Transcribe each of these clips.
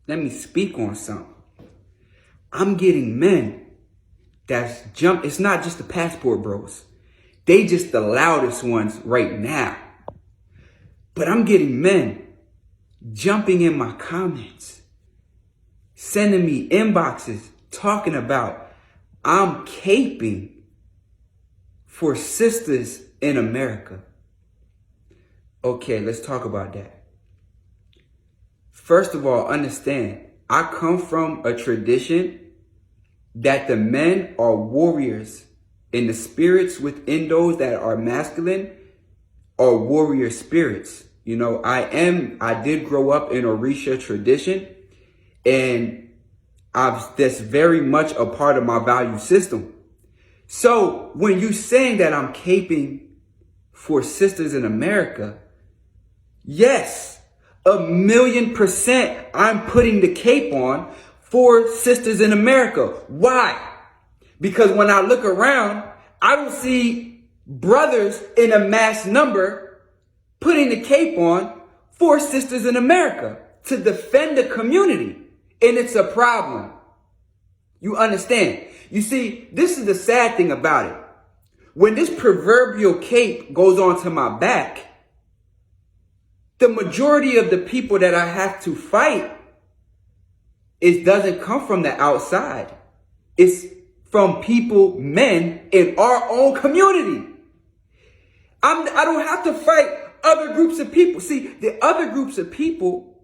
let me speak on something. I'm getting men that's it's not just the passport bros. They just the loudest ones right now. But I'm getting men jumping in my comments, sending me inboxes talking about I'm caping for sisters in America. Okay, let's talk about that. First of all, understand, I come from a tradition that the men are warriors, and the spirits within those that are masculine are warrior spirits. You know, I did grow up in Orisha tradition, and that's very much a part of my value system. So when you saying that I'm caping for sisters in America, yes, 1,000,000% I'm putting the cape on for sisters in America. Why? Because when I look around, I don't see brothers in a mass number putting the cape on for sisters in America to defend the community. And it's a problem. You understand? You see, this is the sad thing about it. When this proverbial cape goes onto my back, the majority of the people that I have to fight, it doesn't come from the outside. It's from people, men in our own community. I don't have to fight other groups of people. See, the other groups of people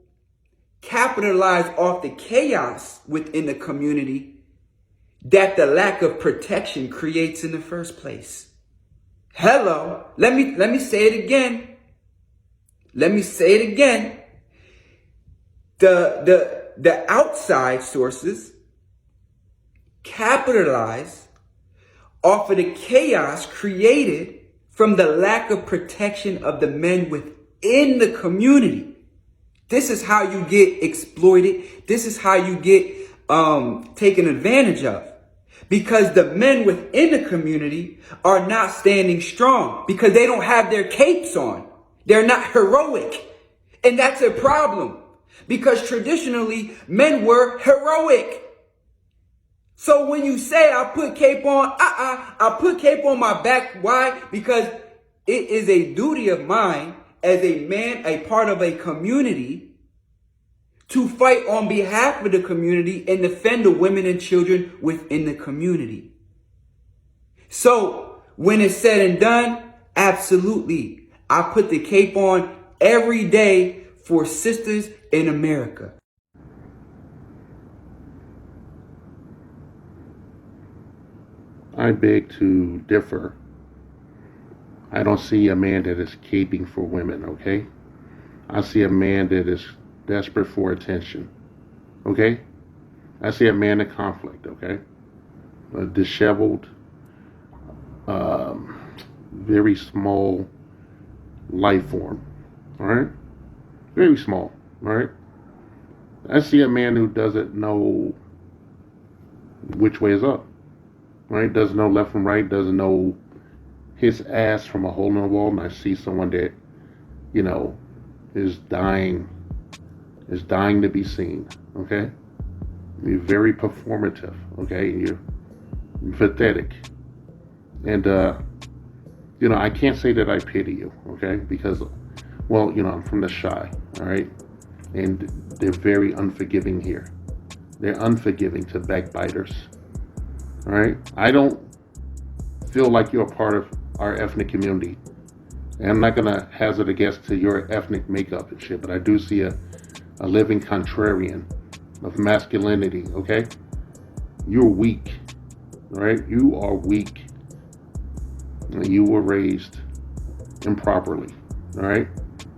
capitalize off the chaos within the community that the lack of protection creates in the first place. Hello, let me say it again. Let me say it again. The outside sources capitalize off of the chaos created from the lack of protection of the men within the community. This is how you get exploited. This is how you get taken advantage of. Because the men within the community are not standing strong because they don't have their capes on. They're not heroic. And that's a problem because traditionally men were heroic. So when you say I put cape on, I put cape on my back. Why? Because it is a duty of mine as a man, a part of a community, to fight on behalf of the community and defend the women and children within the community. So when it's said and done, absolutely, I put the cape on every day for sisters in America. I beg to differ. I don't see a man that is caping for women, okay? I see a man that is desperate for attention, okay? I see a man in conflict, okay? A disheveled, very small life form, all right? Very small, all right? I see a man who doesn't know which way is up, right? Doesn't know left from right, doesn't know his ass from a hole in the wall. And I see someone that, you know, is dying to be seen, okay? You're very performative, okay? You're pathetic. And, you know, I can't say that I pity you, okay? Because, well, you know, I'm from the Shy, all right? And they're very unforgiving here. They're unforgiving to backbiters, all right? I don't feel like you're a part of our ethnic community. And I'm not going to hazard a guess to your ethnic makeup and shit, but I do see a living contrarian of masculinity, okay? You're weak, right? You are weak. You were raised improperly, all right?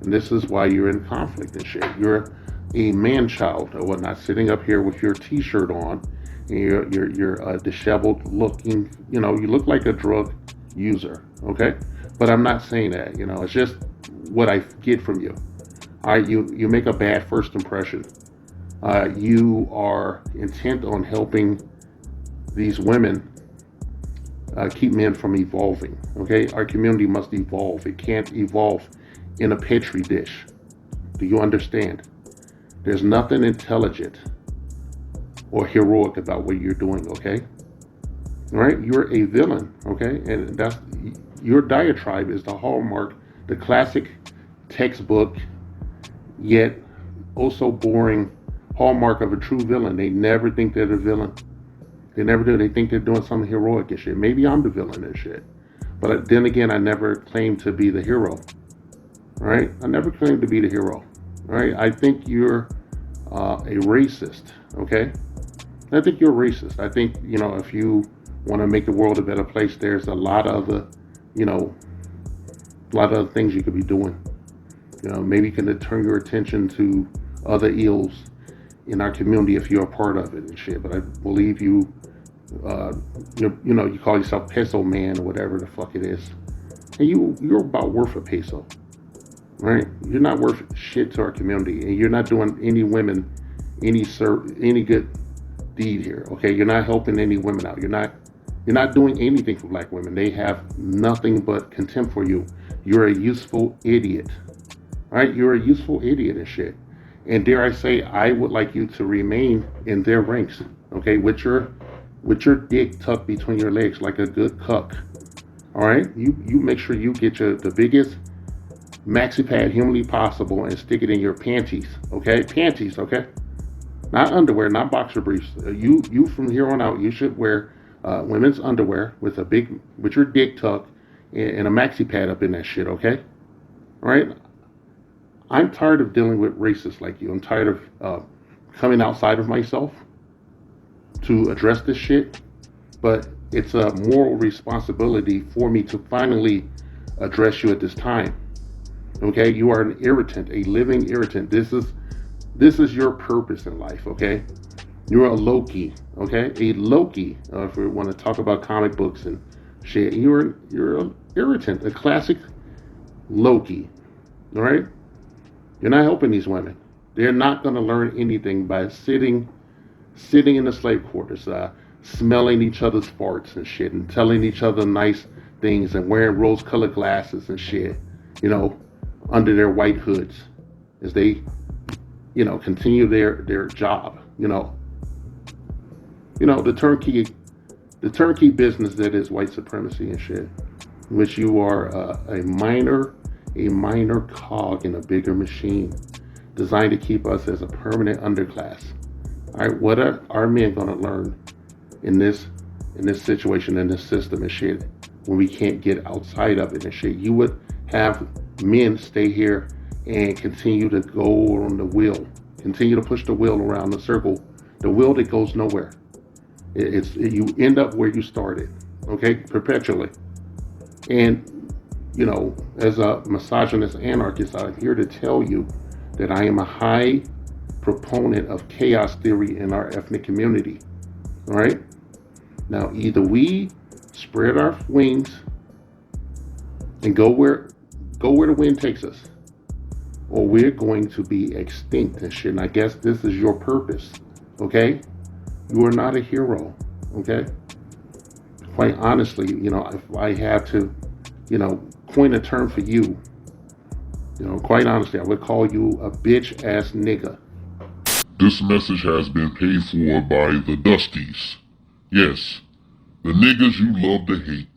And this is why you're in conflict and shit. You're a man-child or whatnot, sitting up here with your t-shirt on, and you're disheveled looking, you know, you look like a drug user, okay? But I'm not saying that, you know, it's just what I get from you. All right, you make a bad first impression. You are intent on helping these women keep men from evolving, okay? Our community must evolve. It can't evolve in a petri dish. Do you understand? There's nothing intelligent or heroic about what you're doing, okay? All right? You're a villain, okay? And that's your diatribe is the hallmark, the classic textbook, yet also boring hallmark of a true villain. They never think they're the villain. They never do. They think they're doing something heroic and shit. Maybe I'm the villain and shit. But then again, I never claimed to be the hero. Right? I never claimed to be the hero. Right? I think you're a racist. Okay? I think you're racist. I think, if you want to make the world a better place, there's a lot of other, a lot of other things you could be doing. Maybe you can turn your attention to other ills in our community if you're a part of it and shit. But I believe you call yourself peso man or whatever the fuck it is, and you're about worth a peso, right? You're not worth shit to our community, and you're not doing any women any good deed here. Okay, you're not helping any women out. You're not doing anything for black women. They have nothing but contempt for you. You're a useful idiot, right? You're a useful idiot and shit. And dare I say, I would like you to remain in their ranks, okay, with your dick tucked between your legs like a good cuck. All right, you make sure you get the biggest maxi pad humanly possible and stick it in your panties, okay? Panties, okay? Not underwear, not boxer briefs. You from here on out, you should wear women's underwear with your dick tucked and a maxi pad up in that shit, okay? All right. I'm tired of dealing with racists like you. I'm tired of coming outside of myself to address this shit. But it's a moral responsibility for me to finally address you at this time. Okay? You are an irritant, a living irritant. This is your purpose in life, okay? You're a Loki, okay? A Loki. If we want to talk about comic books and shit, you're an irritant, a classic Loki. All right? You're not helping these women. They're not going to learn anything by sitting in the slave quarters, smelling each other's farts and shit, and telling each other nice things, and wearing rose-colored glasses and shit, under their white hoods, as they, continue their job. The turnkey business that is white supremacy and shit, which you are a minor cog in a bigger machine designed to keep us as a permanent underclass. All right, what are our men going to learn in this situation, in this system and shit, when we can't get outside of it and shit? You would have men stay here and continue to go on the wheel, continue to push the wheel around the circle, the wheel that goes nowhere. You end up where you started, okay, perpetually. And as a misogynist anarchist, I'm here to tell you that I am a high proponent of chaos theory in our ethnic community. All right? Now, either we spread our wings and go where the wind takes us, or we're going to be extinct and shit. And I guess this is your purpose, okay? You are not a hero, okay? Quite honestly, if I had to, coin a term for you, quite honestly, I would call you a bitch ass nigga. This message has been paid for by the Dusties. Yes, the niggas you love to hate.